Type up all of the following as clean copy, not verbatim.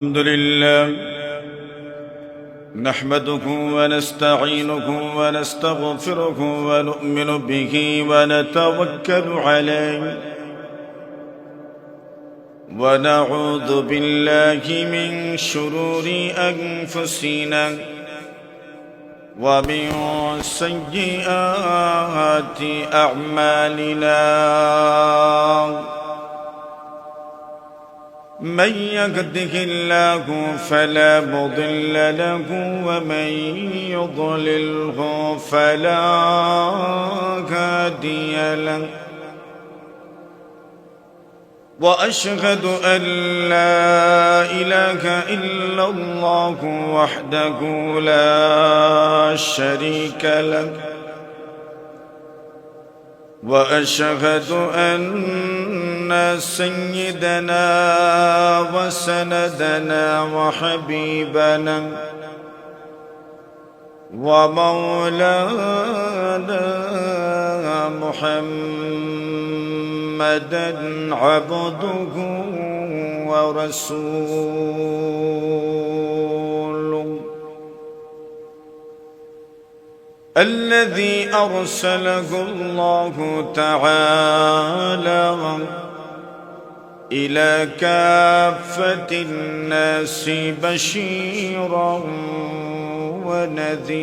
الحمد لله نحمده ونستعينه ونستغفره ونؤمن به ونتوكل عليه ونعوذ بالله من شرور أنفسنا ومن سيئات أعمالنا من يهده الله فلا مضل له ومن يضلله فلا هادي له وأشهد أن لا إله إلا الله وحده لا شريك له وأشهد أن سيدنا وسندنا وحبيبنا ومولانا محمدا عبده ورسوله الذي أرسله الله تعالى إلى كافة الناس بشيرا ونذيرا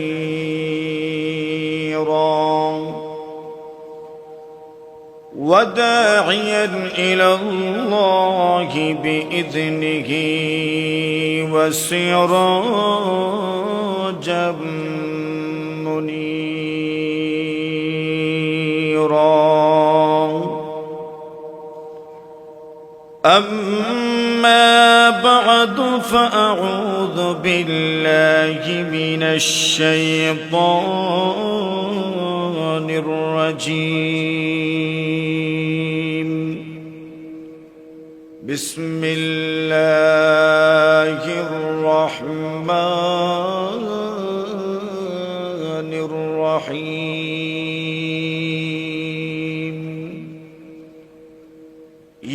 وداعيا إلى الله بإذنه وسراجا منيرا أما بعد فأعوذ بالله من الشيطان الرجيم بسم الله الرحمن الرحيم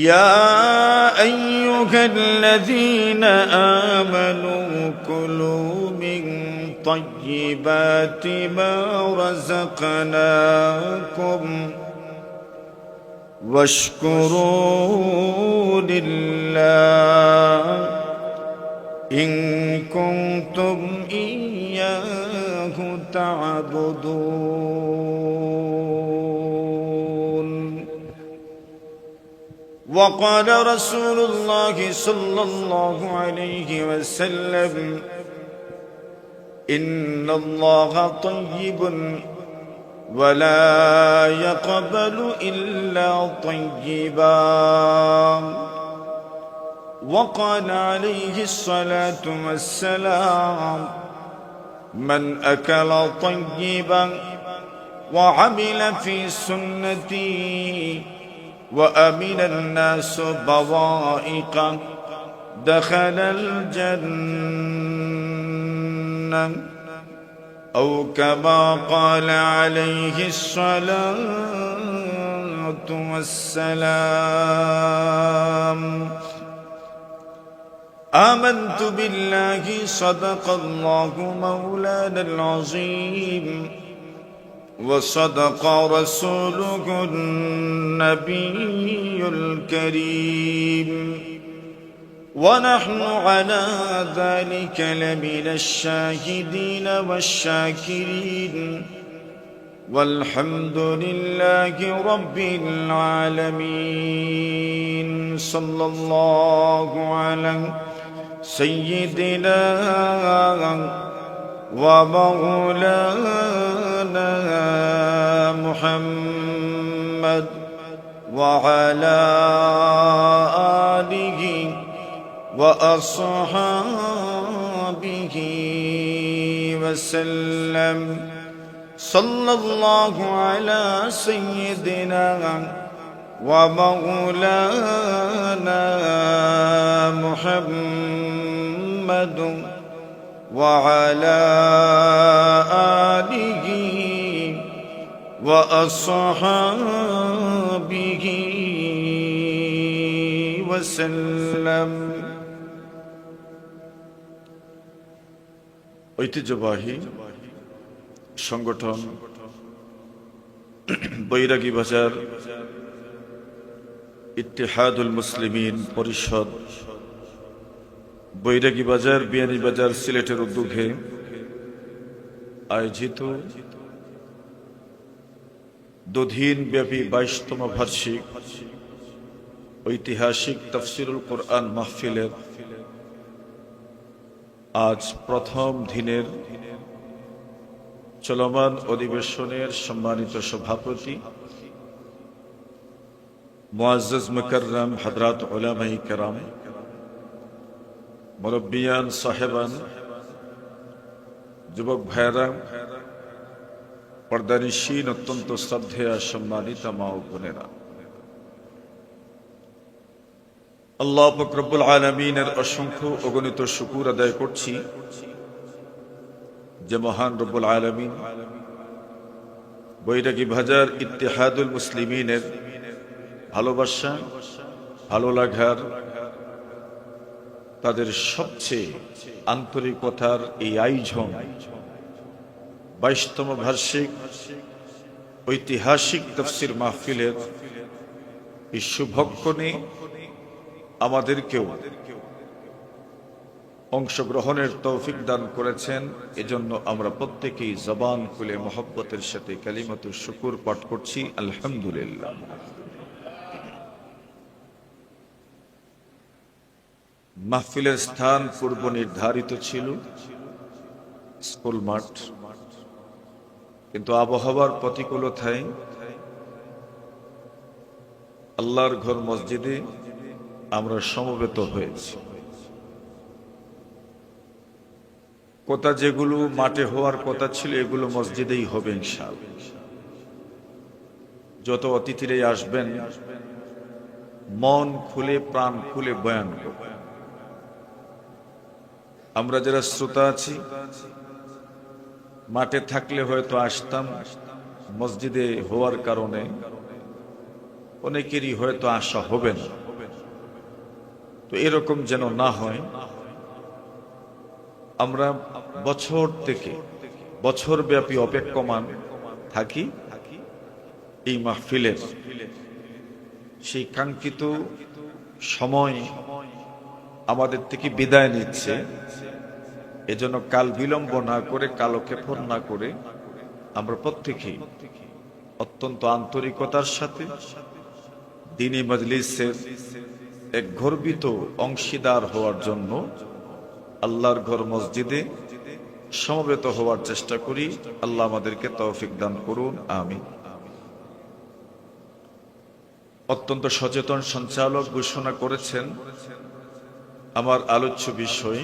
يا أيها الذين آمنوا كلوا من طيبات ما رزقناكم واشكروا لله إن كنتم إياه تعبدون وقال رسول الله صلى الله عليه وسلم إن الله طيب ولا يقبل إلا طيبا وقال عليه الصلاة والسلام من أكل طيبا وعمل في سنتي وأمن الناس بوائقا دخل الجنة أو كما قال عليه الصلاة والسلام آمنت بالله صدق الله مولانا العظيم وصدق رسوله النبي الكريم ونحن على ذلك لمن الشاهدين والشاكرين والحمد لله رب العالمين صلى الله على سيدنا ومولانا محمد وعلى آله وأصحابه وسلم صلى الله على سيدنا ومولانا محمد وعلى آله وأصحابه وسلم ঐতিহ্যবাহী সংগঠন বৈরাগী বাজার ইত্তেহাদুল মুসলিমিন পরিষদ বৈরাগী বাজার বিয়ানীবাজার সিলেটের উদ্যোগে আয়োজিত দুদিন ব্যাপী 22তম বার্ষিক ঐতিহাসিক তাফসিরুল কোরআন মাহফিলের আজ প্রথম দিনের চলমান অধিবেশনের সম্মানিত সভাপতি মুআজ্জাজ মুকাররম হযরত উলামায়ে কেরাম, মুরব্বিয়ান সাহেবান, যুবক ভাইয়েরা, পর্দানিশীন অত্যন্ত শ্রদ্ধেয় সম্মানিত মা ও বোনেরা, আল্লাহ পাক রব্বুল আলামিনের অসংখ্য অগণিত শুকর আদায় করছি যে মহান রব্বুল আলামিন বৈরাগী বাজার ইত্তেহাদুল মুসলিমিনের ভালোবাসা, ভালো লাগার, তাদের সবচেয়ে আন্তরিকতার এই আয়োজন 22তম বার্ষিক ঐতিহাসিক তাফসীর মাহফিলের এই শুভক্ষণে আমাদেরকেও অংশগ্রহণের তৌফিক দান করেছেন। এজন্য আমরা প্রত্যেকেই জবান খুলে মহব্বতের সাথে কালিমাতুশ শুকর পাঠ করছি, আলহামদুলিল্লাহ। মাহফিলের স্থান পূর্ব নির্ধারিত ছিল স্কুল মাঠ, কিন্তু আবহাওয়ার প্রতিকূলতায় আল্লাহর ঘর মসজিদে আমরা সমবেত হয়েছি। কথা যেগুলো মাঠে হওয়ার কথা ছিল এগুলো মসজিদেই হবে ইনশাআল্লাহ। যত অতিথিরাই আসবেন মন খুলে প্রাণ খুলে বয়ান করবেন। আমরা যারা শ্রোতা আছি মাঠে থাকলে হয়তো আসতাম, মসজিদে হওয়ার কারণে অনেকেরই হয়তো আশা হবে না। তো এরকম যেন না হয়, আমরা বছর থেকে বছর ব্যাপী অপেক্ষমান থাকি এই মাহফিলের সেই কাঙ্ক্ষিত সময় আমাদের থেকে বিদায় নিচ্ছে। এজন্য কাল বিলম্ব না করে, কালক্ষেপণ না করে আমরা প্রত্যেকেই অত্যন্ত আন্তরিকতার সাথে দ্বীনি মজলিসের এক গর্বিত অংশীদার হওয়ার জন্য আল্লাহর ঘর মসজিদে সমবেত হওয়ার চেষ্টা করি। আল্লাহ আমাদেরকে তৌফিক দান করুন, আমিন। অত্যন্ত সচেতন সঞ্চালক ঘোষণা করেছেন আমার আলোচ্য বিষয়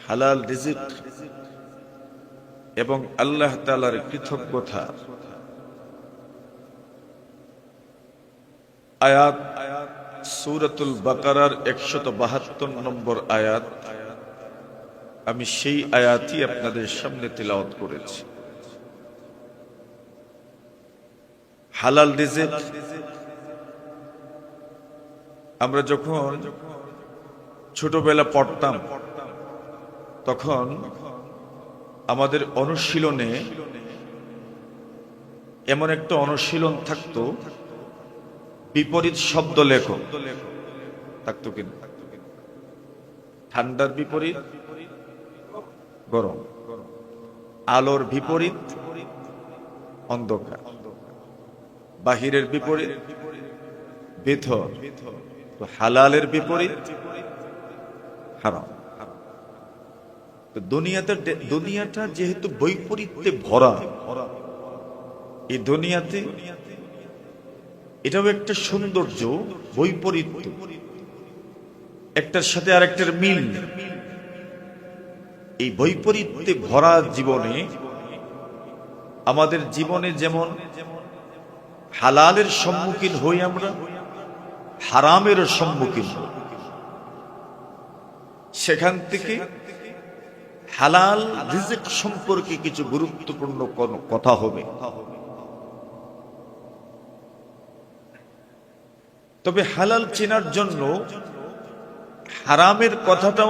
হালাল রিজিক এবং আল্লাহ তাআলার কৃতজ্ঞতা। আয়াত সূরাতুল বাকারার 172 নম্বর আয়াত, আমি সেই আয়াতই আপনাদের সামনে তিলাওয়াত করেছি। হালাল রিজিক আমরা যখন ছোটবেলা পড়তাম তখন আমাদের অনুশীলনে এমন একটা অনুশীলন থাকতো, বিপরীত শব্দ লেখো থাকতো কিনা? ঠান্ডার বিপরীত গরম, আলোর বিপরীত অন্ধকার, বাহিরের বিপরীত ভিতর, তো হালালের বিপরীত হারাম। তো দুনিয়াটা যেহেতু বৈপরীত্যে ভরা, এই দুনিয়াতে এটাও একটা সৌন্দর্য, বৈপরীত্য, একটার সাথে আরেকটার মিল। এই বৈপরীত্যে ভরা জীবনে আমাদের জীবনে যেমন হালালের সম্মুখীন হই, আমরা হারামের সম্মুখীন হই। সেখান থেকে হালাল রিজিক সম্পর্কে কিছু গুরুত্বপূর্ণ কথা হবে। তবে হালাল চেনার জন্য হারামের কথাটাও